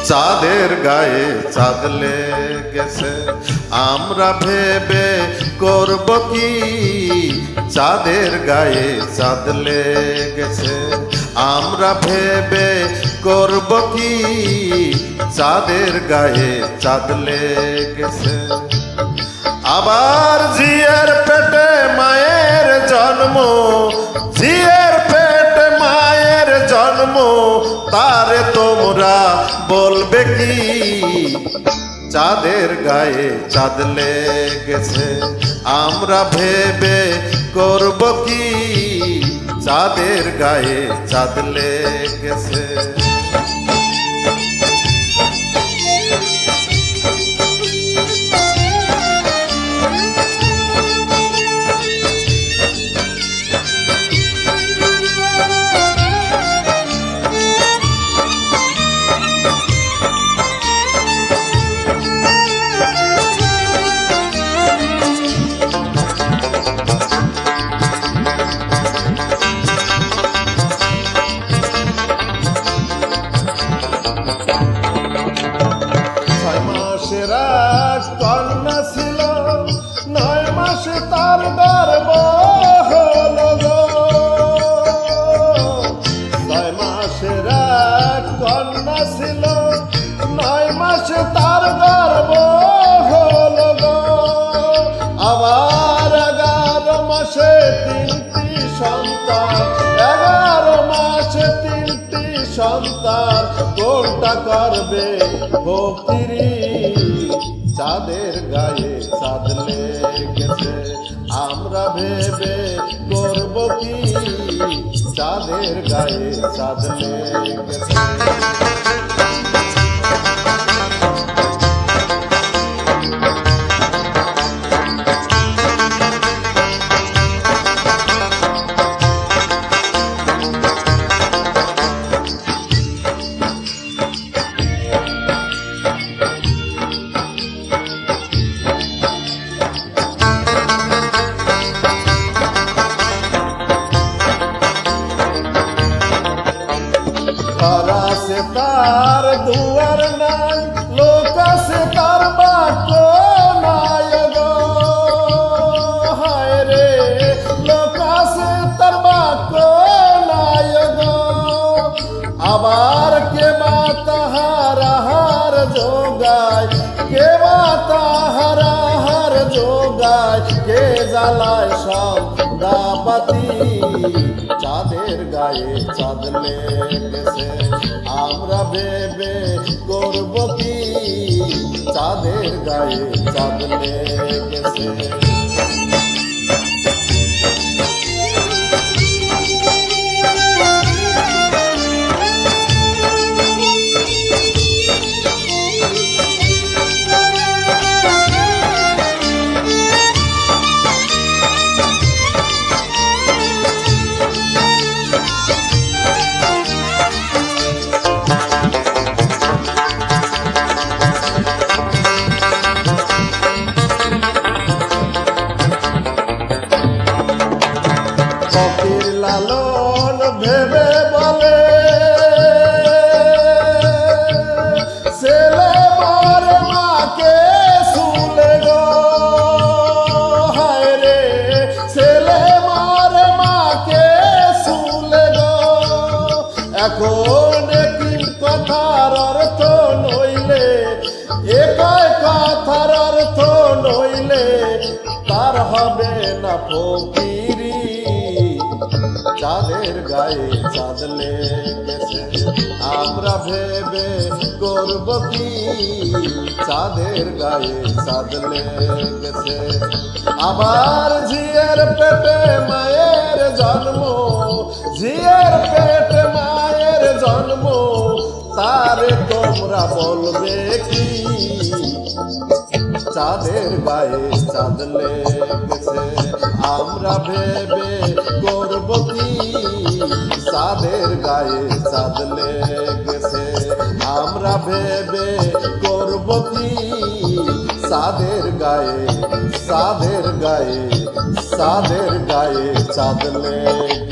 চাঁদের গায়ে চাঁদ লেগেছে আমরা ভেবে করব কি, চাঁদের গায়ে চাঁদ লেগেছে আমরা ভেবে করব কি, চাঁদের গায়ে চাঁদ লেগেছে। আবার ঝিয়ের পেটে মায়ের জন্ম, ঝিয়ের পেটে মায়ের জন্ম, তারে তোমরা বলবে কি, চাঁদের গায়ে চাঁদ লেগেছে আমরা ভেবে করব কি, চাঁদের গায়ে চাঁদ লেগেছে। কন্যা ছিল 9 মাসে তার গর্ভ হলো গো, 6 মাসের এক কন্যা ছিল 9 মাসে তার গর্ভ হলো গো। আবার 11 মাসে 3টি সন্তান, 11 মাসে 3টি সন্তান, কোনটা করবে ফকিরি, চাঁদের গায়ে চাঁদ লেগেছে আমরা ভেবে করব কি, চাঁদের গায়ে চাঁদ লেগেছে। ঘর আছে তার দুয়ার নাই, লোক আছে তার বাক্য নাই গো, হায় রে লোক আছে তার বাক্য নাই গো। আবার কে বা তাহার আহার যোগায়, কে বা তাহার আহার যোগায়, কে জ্বালায় সন্ধ্যাবাতি, চাঁদের গায়ে চাঁদ লেগেছে আমরা ভেবে করব কি, চাঁদের গায়ে চাঁদ লেগেছে। ফকির লালন ভেবে বলে ছেলে মার মাকে শুলে গো, হায় রে ছেলে মার মাকে শুলে গো। এখন কি কথার অর্থ নইলে, একই কথার অর্থ নইলে তার হবে না ফকিরি, চাঁদের গায়ে চাঁদ লেগেছে আমরা ভেবে করব কি, চাঁদের গায়ে চাঁদ লেগেছে। আবার ঝিয়ের পেটে মায়ের জন্ম, ঝিয়ের পেটে মায়ের জন্ম, তারে তোমরা বলবে কি চাঁদের গায়ে চাঁদ লেগেছে আমরা ভেবে করব কি চাঁদের গায়ে চাঁদ লেগেছে আমরা ভেবে করব কি চাঁদের গায়ে চাঁদের গায়ে চাঁদের গায়ে চাঁদ লেগেছে